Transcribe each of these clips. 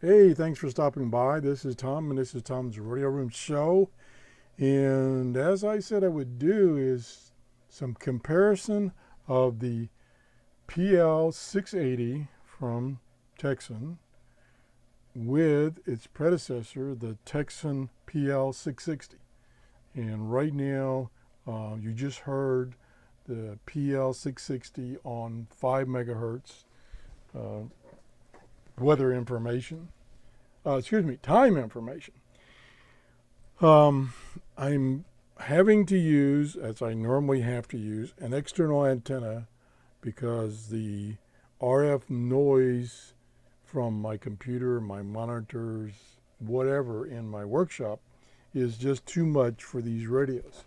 Hey, thanks for stopping by. This is Tom, and this is Tom's Radio Room Show. And as I said I would do is some comparison of the PL-680 from Tecsun with its predecessor, the Tecsun PL-660. And right now, you just heard the PL-660 on 5 megahertz uh, weather information. Time information. Um, I'm having to use, as I normally have to use, an external antenna because the RF noise from my computer, my monitors, whatever in my workshop is just too much for these radios.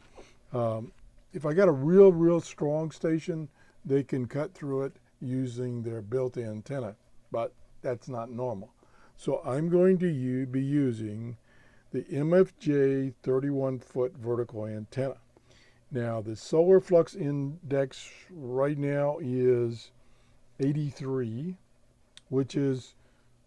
Um, if I got a real strong station, they can cut through it using their built-in antenna, but that's not normal. So I'm going to be using the MFJ 31-foot vertical antenna. Now the solar flux index right now is 83, which is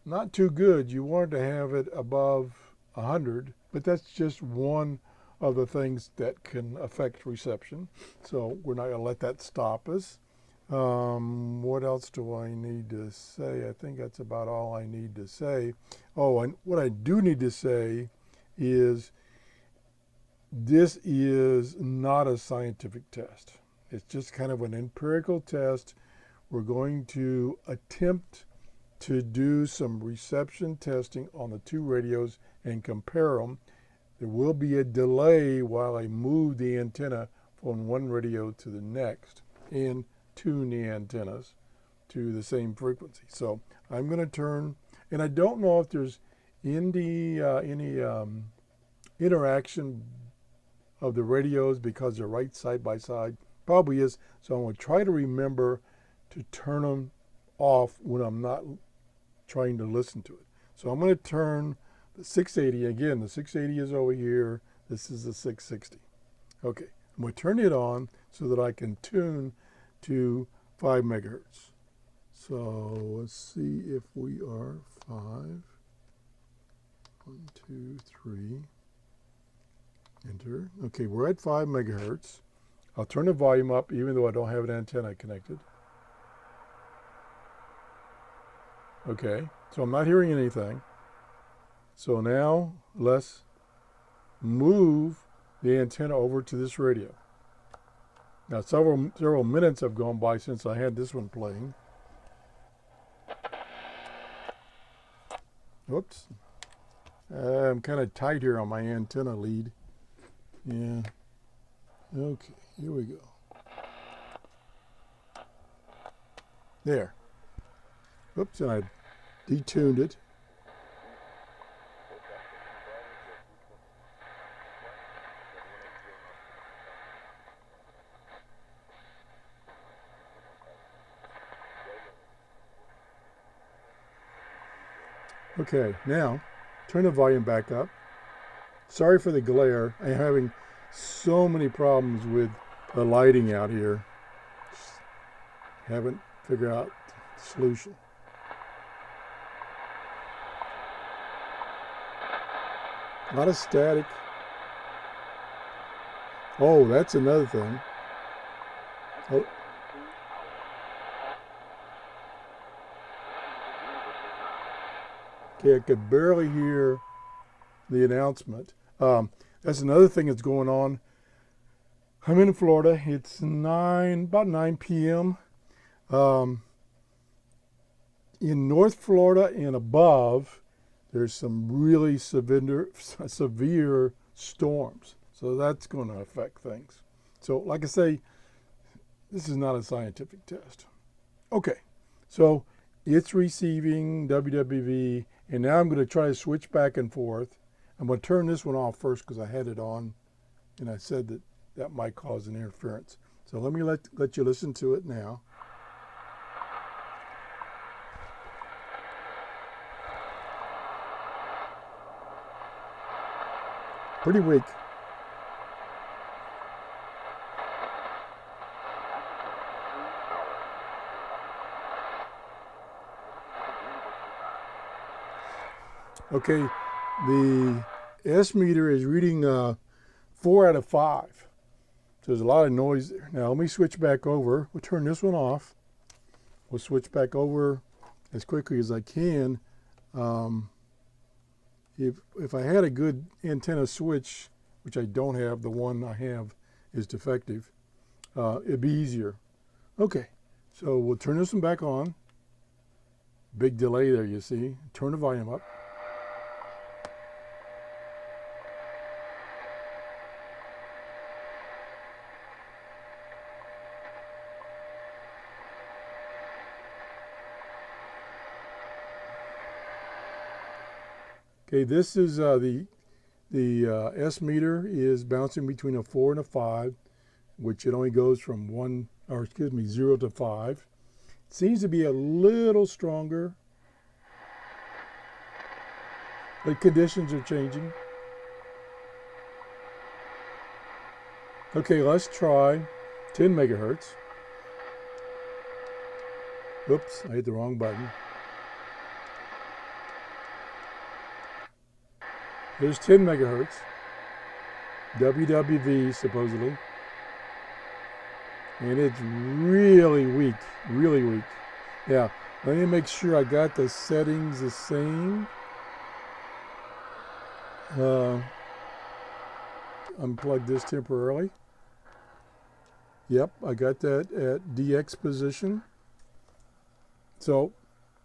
not too good. You want to have it above 100, but that's just one of the things that can affect reception. So we're not going to let that stop us. What else do I need to say? I think that's about all I need to say. Oh, and what I do need to say is this is not a scientific test. It's just kind of an empirical test. We're going to attempt to do some reception testing on the two radios and compare them. There will be a delay while I move the antenna from one radio to the next and tune the antennas to the same frequency. So I'm going to turn, and I don't know if there's any interaction of the radios because they're right side by side. Probably is. So I'm going to try to remember to turn them off when I'm not trying to listen to it. So I'm going to turn the 680, again, the 680 is over here. This is the 660. Okay, I'm going to turn it on so that I can tune to 5 megahertz. So let's see if we are 5. 1, 2, 3. Enter. Okay, we're at 5 megahertz. I'll turn the volume up even though I don't have an antenna connected. Okay, so I'm not hearing anything. So now let's move the antenna over to this radio. Now several minutes have gone by since I had this one playing. Whoops. I'm kind of tight here on my antenna lead. Yeah. Okay, here we go. There. Oops, and I detuned it. Okay, now turn the volume back up. Sorry for the glare. I'm having so many problems with the lighting out here. Just haven't figured out the solution. A lot of static. Oh, that's another thing. Oh, okay, I could barely hear the announcement. That's another thing that's going on. I'm in Florida. It's about 9 p.m. Um, in North Florida and above, there's some really severe storms. So that's going to affect things. So, like I say, this is not a scientific test. Okay, so it's receiving WWV, and now I'm going to try to switch back and forth. I'm going to turn this one off first because I had it on, and I said that that might cause an interference. So let me let you listen to it now. Pretty weak. Okay, the S meter is reading 4 out of 5. So there's a lot of noise there. Now let me switch back over. We'll turn this one off. We'll switch back over as quickly as I can. If I had a good antenna switch, which I don't have, the one I have is defective, it'd be easier. Okay, so we'll turn this one back on. Big delay there, you see. Turn the volume up. Okay, this is the S meter is bouncing between a 4 and a 5, which it only goes from 0 to 5. It seems to be a little stronger. The conditions are changing. Okay, let's try 10 megahertz. Oops, I hit the wrong button. There's 10 megahertz. WWV supposedly. And it's really weak, really weak. Yeah, let me make sure I got the settings the same. Unplug this temporarily. Yep, I got that at DX position. So,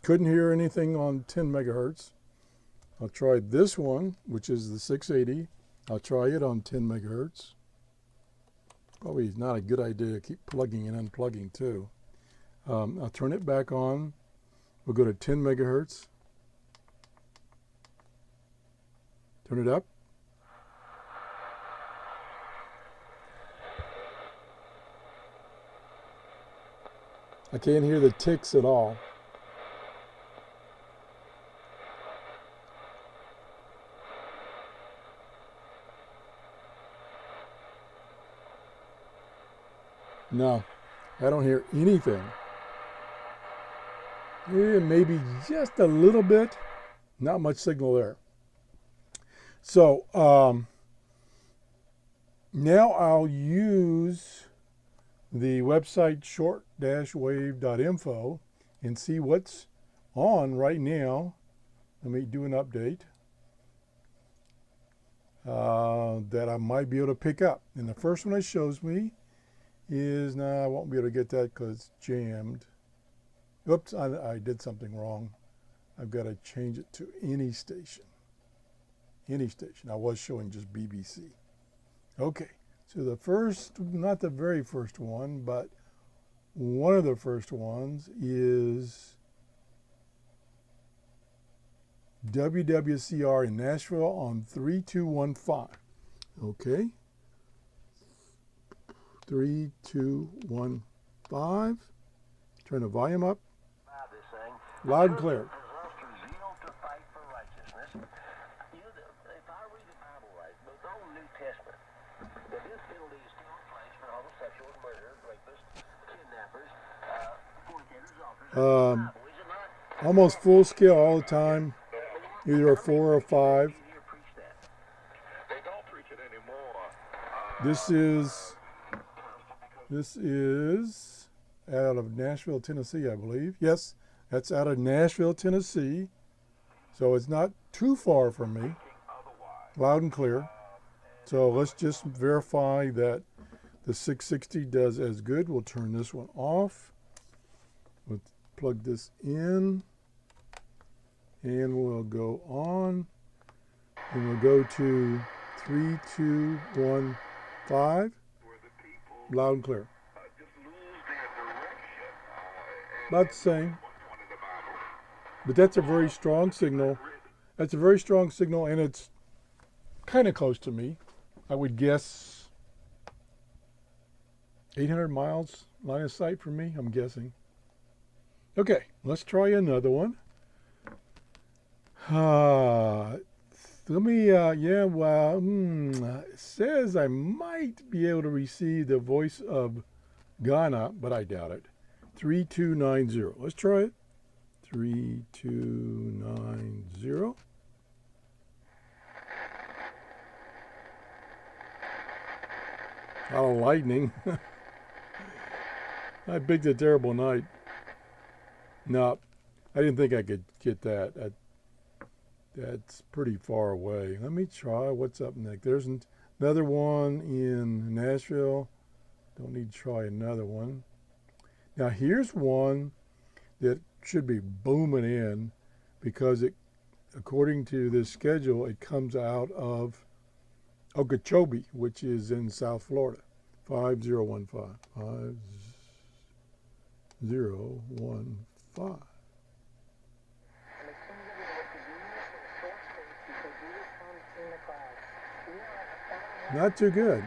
couldn't hear anything on 10 megahertz. I'll try this one, which is the 680. I'll try it on 10 megahertz. Probably not a good idea to keep plugging and unplugging too. I'll turn it back on. We'll go to 10 megahertz. Turn it up. I can't hear the ticks at all. No, I don't hear anything. Maybe just a little bit. Not much signal there. So now I'll use the website short-wave.info and see what's on right now. Let me do an update that I might be able to pick up. And the first one it shows me is, I won't be able to get that because it's jammed. Oops, I did something wrong. I've got to change it to any station. Any station. I was showing just BBC. Okay, so the first, not the very first one, but one of the first ones is WWCR in Nashville on 3215. Okay. 3215. Turn the volume up. Loud and clear. Almost full scale all the time, either a 4 or 5. This is out of Nashville, Tennessee, I believe. Yes, that's out of Nashville, Tennessee. So it's not too far from me. Loud and clear. So let's just verify that the 660 does as good. We'll turn this one off. We'll plug this in. And we'll go on. And we'll go to 3215. Loud and clear. About the same. But that's a very strong signal. That's a very strong signal, and it's kind of close to me. I would guess 800 miles line of sight for me, I'm guessing. Okay, let's try another one. It says I might be able to receive the voice of Ghana, but I doubt it. 3290. Let's try it. 3290. A lot of lightning. I picked a terrible night. No, I didn't think I could get that. That's pretty far away. Let me try what's up next. There's another one in Nashville. Don't need to try another one. Now here's one that should be booming in because it, according to this schedule, it comes out of Okeechobee, which is in South Florida. 5015. 5015. Not too good.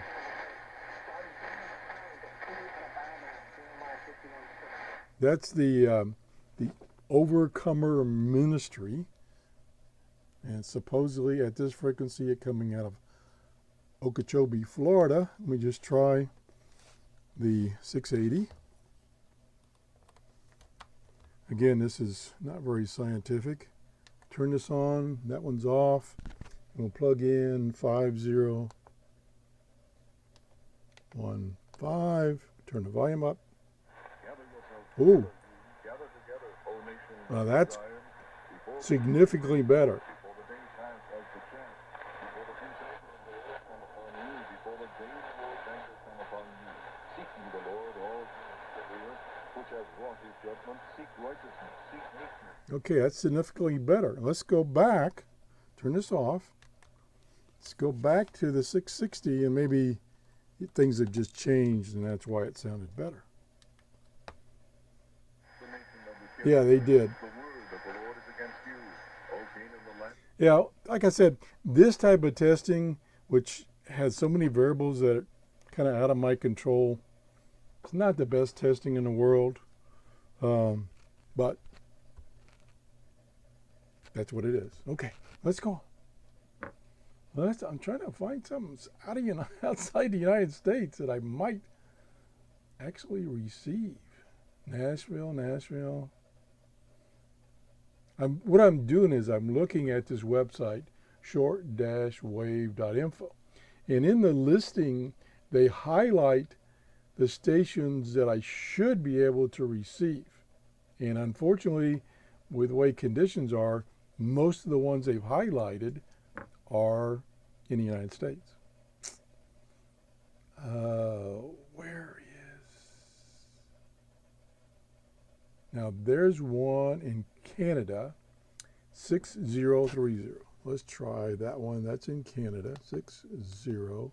That's the Overcomer Ministry, and supposedly at this frequency it coming out of Okeechobee, Florida. Let me just try the 680. Again, this is not very scientific. Turn this on, that one's off. We'll plug in 5015. Turn the volume up. Ooh. Now that's significantly better. Okay, that's significantly better. Let's go back. Turn this off. Let's go back to the 660, and maybe things have just changed, and that's why it sounded better. Yeah, they did. Yeah, like I said, this type of testing, which has so many variables that are kind of out of my control, it's not the best testing in the world, but that's what it is. Okay, let's go. I'm trying to find something outside the United States that I might actually receive. Nashville. What I'm doing is I'm looking at this website, short-wave.info. And in the listing, they highlight the stations that I should be able to receive. And unfortunately, with the way conditions are, most of the ones they've highlighted are in the United States. Where is... Now there's one in Canada, 6030. Let's try that one. That's in Canada, 6030.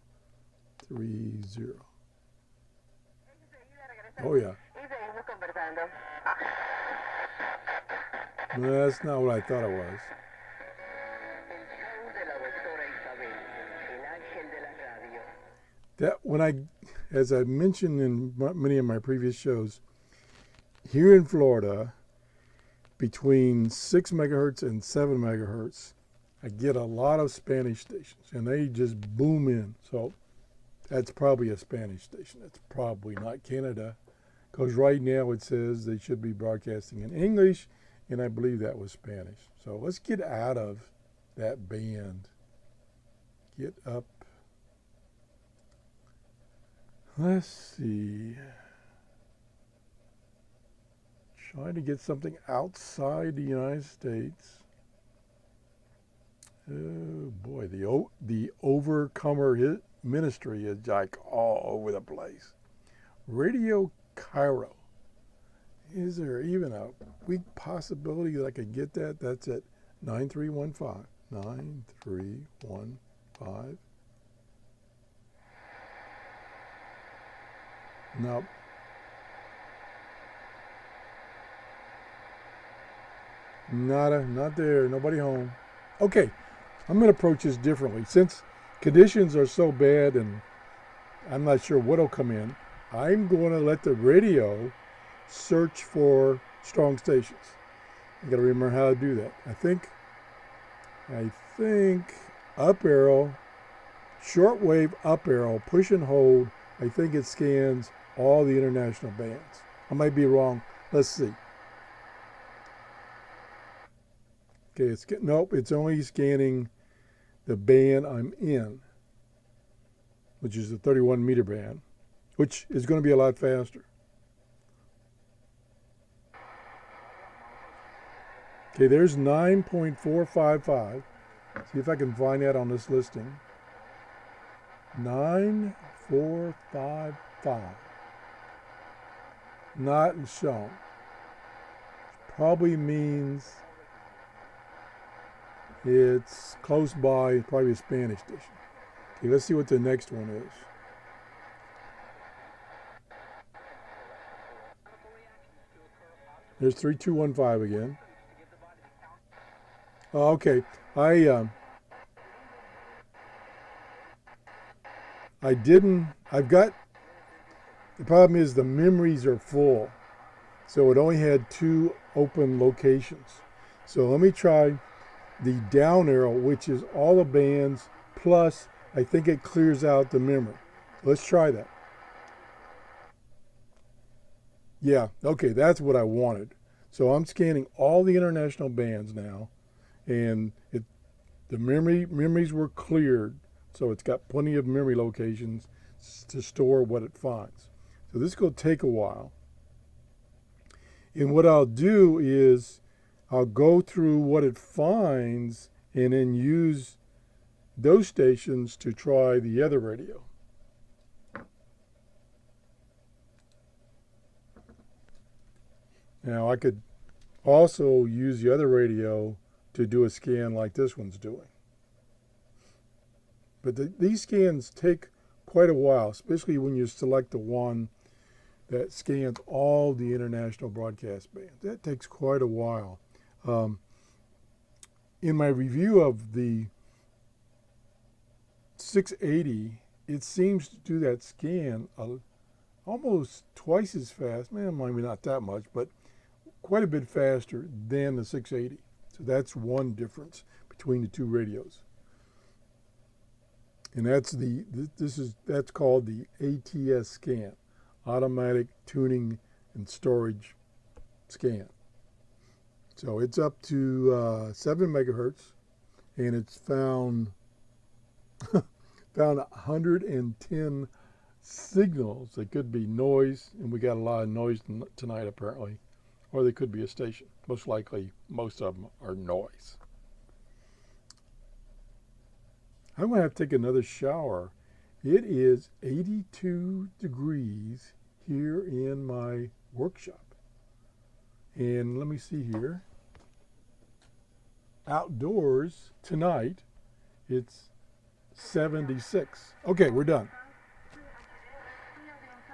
Oh yeah. No, that's not what I thought it was. That as I mentioned in many of my previous shows, here in Florida, between 6 megahertz and 7 megahertz, I get a lot of Spanish stations, and they just boom in. So that's probably a Spanish station. It's probably not Canada, because right now it says they should be broadcasting in English, and I believe that was Spanish. So let's get out of that band. Get up. Let's see. Trying to get something outside the United States. Oh boy, the Overcomer Ministry is like all over the place. Radio Cairo. Is there even a weak possibility that I could get that? That's at 9315. 9315. Nope. Not there. Nobody home. Okay, I'm going to approach this differently. Since conditions are so bad and I'm not sure what'll come in, I'm going to let the radio search for strong stations. You got to remember how to do that. I think up arrow, shortwave up arrow, push and hold. I think it scans all the international bands. I might be wrong. Let's see. Okay, nope, it's only scanning the band I'm in. which is the 31 meter band, which is going to be a lot faster. Okay, there's 9.455. See if I can find that on this listing. 9455. Not shown. Probably means it's close by, probably a Spanish station. Okay, let's see what the next one is. There's 3215 again. Oh, okay, I've got, the problem is the memories are full. So it only had 2 open locations. So let me try the down arrow, which is all the bands, plus I think it clears out the memory. Let's try that. Yeah, okay, that's what I wanted. So I'm scanning all the international bands now, and the memories were cleared, so it's got plenty of memory locations to store what it finds. So this is going to take a while. And what I'll do is I'll go through what it finds and then use those stations to try the other radio. Now I could also use the other radio to do a scan like this one's doing. But these scans take quite a while, especially when you select the one that scans all the international broadcast bands. That takes quite a while. In my review of the 680, it seems to do that scan almost twice as fast. Man, maybe not that much, but quite a bit faster than the 680. So that's one difference between the 2 radios. And that's that's called the ATS scan, automatic tuning and storage scan. So it's up to 7 megahertz, and it's found 110 signals. They could be noise, and we got a lot of noise tonight apparently, or they could be a station. Most likely, most of them are noise. I'm going to have to take another shower. It is 82 degrees here in my workshop. And let me see here. Outdoors tonight, it's 76. Okay, we're done.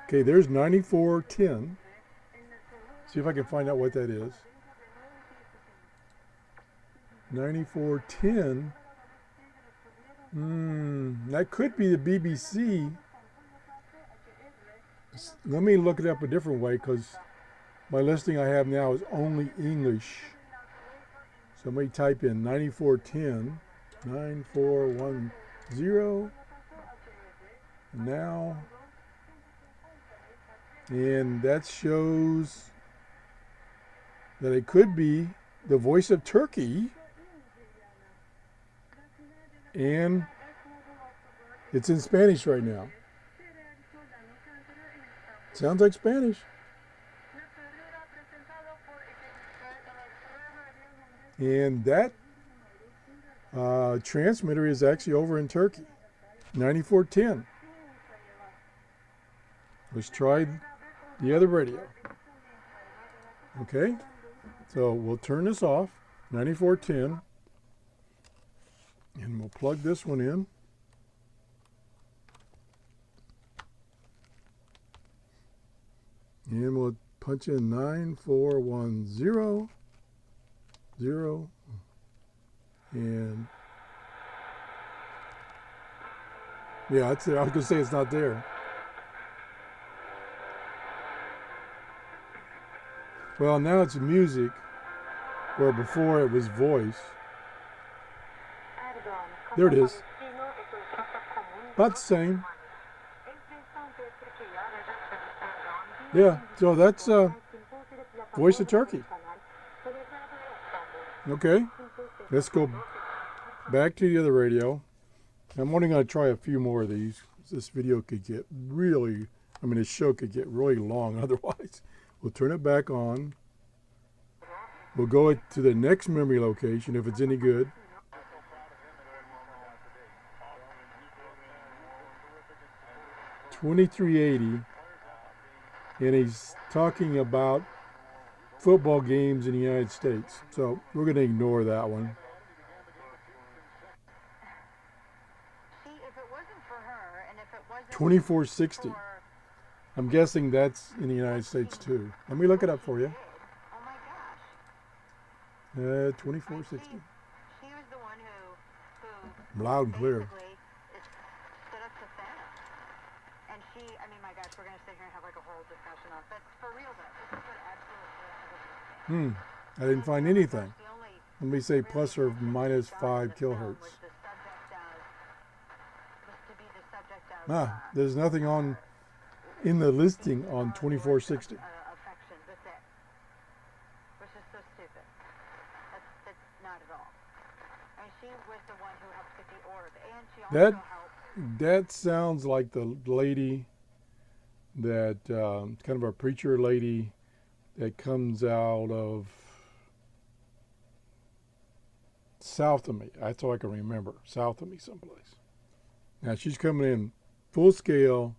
Okay, there's 9410. See if I can find out what that is. 9410. That could be the BBC. Let me look it up a different way, because my listing I have now is only English. So let me type in 9410, 9410 now, and that shows that it could be the Voice of Turkey, and it's in Spanish right now. Sounds like Spanish. And that transmitter is actually over in Turkey, 9410. Let's try the other radio. Okay, so we'll turn this off, 9410, and we'll plug this one in. And we'll punch in 9410, 0, and yeah, that's it. I was going to say it's not there. Well, now it's music, where before it was voice. There it is. About the same. Yeah, so that's Voice of Turkey. Okay, let's go back to the other radio. I'm only going to try a few more of these, This video could get really, I mean, this show could get really long otherwise. We'll turn it back on. We'll go to the next memory location if it's any good. $23.80, and he's talking about football games in the United States. So we're going to ignore that one. $24.60. I'm guessing that's in the United States too. Let me look it up for you. $24.60. Loud and clear. I didn't find anything. Let me say plus or minus 5 kilohertz. There's nothing on in the listing on 2460. That sounds like the lady that kind of a preacher lady that comes out of south of me. That's all I can remember. South of me someplace. Now she's coming in full scale,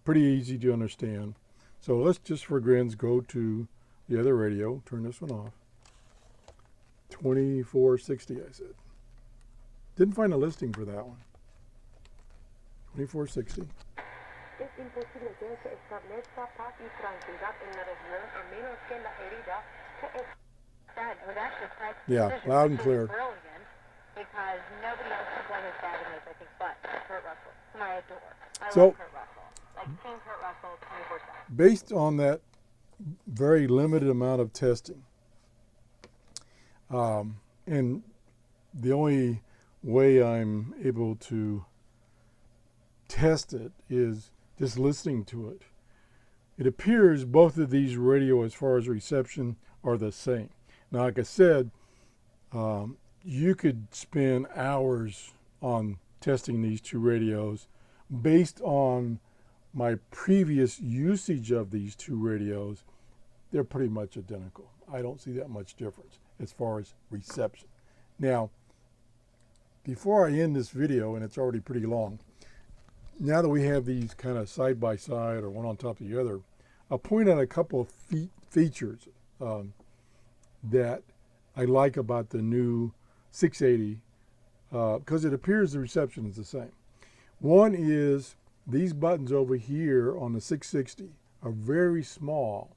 pretty easy to understand. So let's just for grins go to the other radio. Turn this one off. 2460 I said. Didn't find a listing for that one. 2460. Es imposible que se establezca paz y tranquilidad en la región a menos que la herida se yeah, loud and clear. Because nobody else can play his bad image, I think, but Kurt Russell, whom I adore. I love Kurt Russell. Like Team Kurt Russell 24/7. Based on that very limited amount of testing, and the only way I'm able to test it is just listening to it. It appears both of these radio as far as reception are the same. Now, like I said, you could spend hours on testing these two radios based on my previous usage of these two radios. They're pretty much identical. I don't see that much difference as far as reception. Now, before I end this video, and it's already pretty long, now that we have these kind of side by side or one on top of the other, I'll point out a couple of features that I like about the new 680 because it appears the reception is the same. One is these buttons over here on the 660 are very small,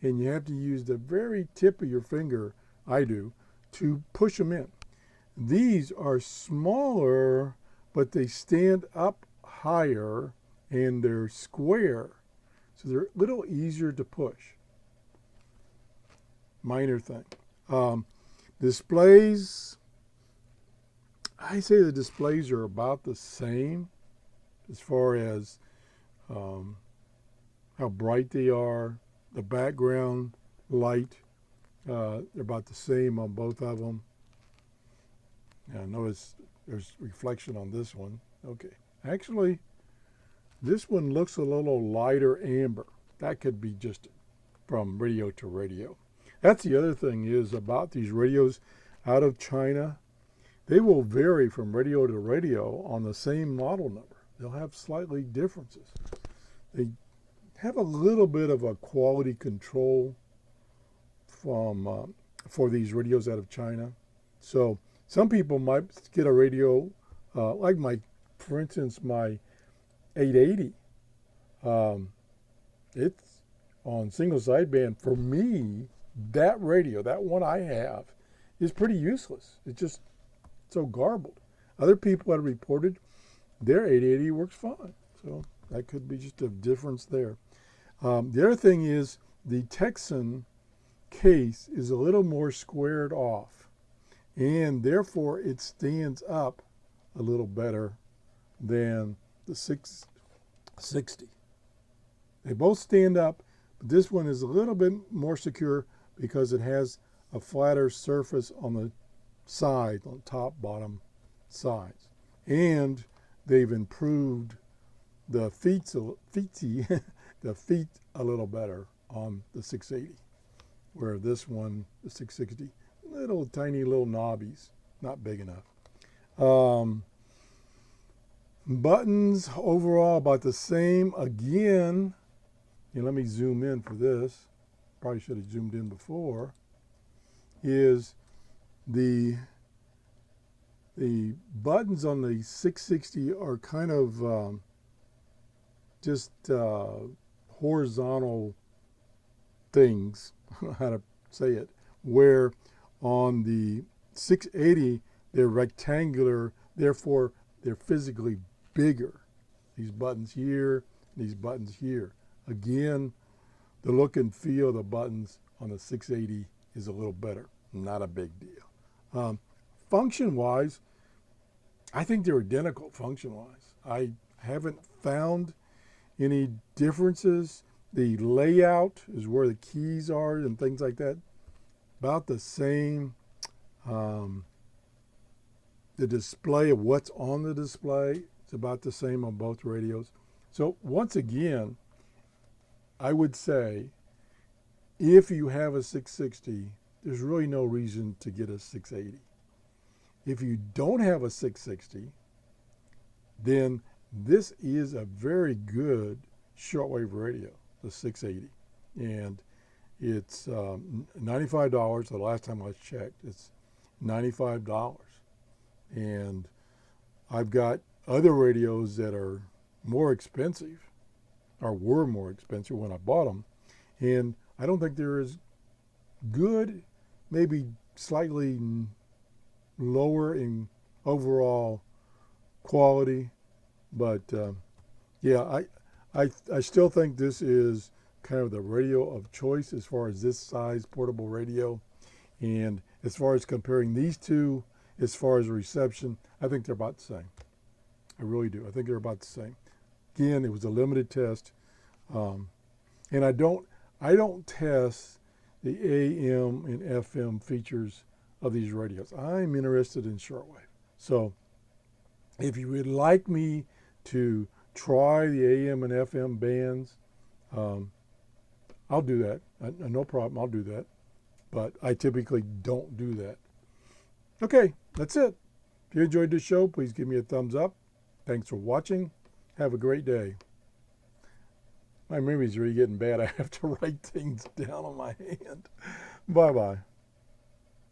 and you have to use the very tip of your finger, I do, to push them in. These are smaller, but they stand up higher and they're square, so they're a little easier to push. Minor thing. Displays, I say the displays are about the same as far as how bright they are, the background light, they're about the same on both of them. Now notice there's reflection on this one. Okay. Actually, this one looks a little lighter amber. That could be just from radio to radio. That's the other thing is about these radios out of China. They will vary from radio to radio on the same model number. They'll have slightly differences. They have a little bit of a quality control from for these radios out of China. So some people might get a radio like for instance, my 880, it's on single sideband. For me, that radio, that one I have, is pretty useless. It's just so garbled. Other people have reported their 880 works fine. So that could be just a difference there. The other thing is the Tecsun case is a little more squared off, and therefore it stands up a little better than the 660. They both stand up, but this one is a little bit more secure because it has a flatter surface on the side, on top, bottom sides. And they've improved the the feet a little better on the 680, where this one, the 660, little tiny little knobbies, not big enough. Buttons overall about the same again. And let me zoom in for this. Probably should have zoomed in before. Is the buttons on the 660 are kind of just horizontal things, how to say it, where on the 680 they're rectangular, therefore they're physically bigger. These buttons here, these buttons here. Again, the look and feel of the buttons on the 680 is a little better, not a big deal. Function-wise, I think they're identical function-wise. I haven't found any differences. The layout is where the keys are and things like that. About the same. The display of what's on the display is about the same on both radios. So once again, I would say if you have a 660, there's really no reason to get a 680. If you don't have a 660, then this is a very good shortwave radio, the 680. And it's $95. The last time I checked, it's $95. And I've got other radios that are more expensive, or were more expensive when I bought them. And I don't think they're as good, maybe slightly lower in overall quality. But yeah, I still think this is kind of the radio of choice as far as this size portable radio. And as far as comparing these two, as far as reception, I think they're about the same. I really do. I think they're about the same. Again, it was a limited test. And I don't test the AM and FM features of these radios. I'm interested in shortwave. So if you would like me to try the AM and FM bands, I'll do that. No problem, I'll do that. But I typically don't do that. Okay, that's it. If you enjoyed this show, please give me a thumbs up. Thanks for watching. Have a great day. My memory's really getting bad. I have to write things down on my hand. Bye-bye.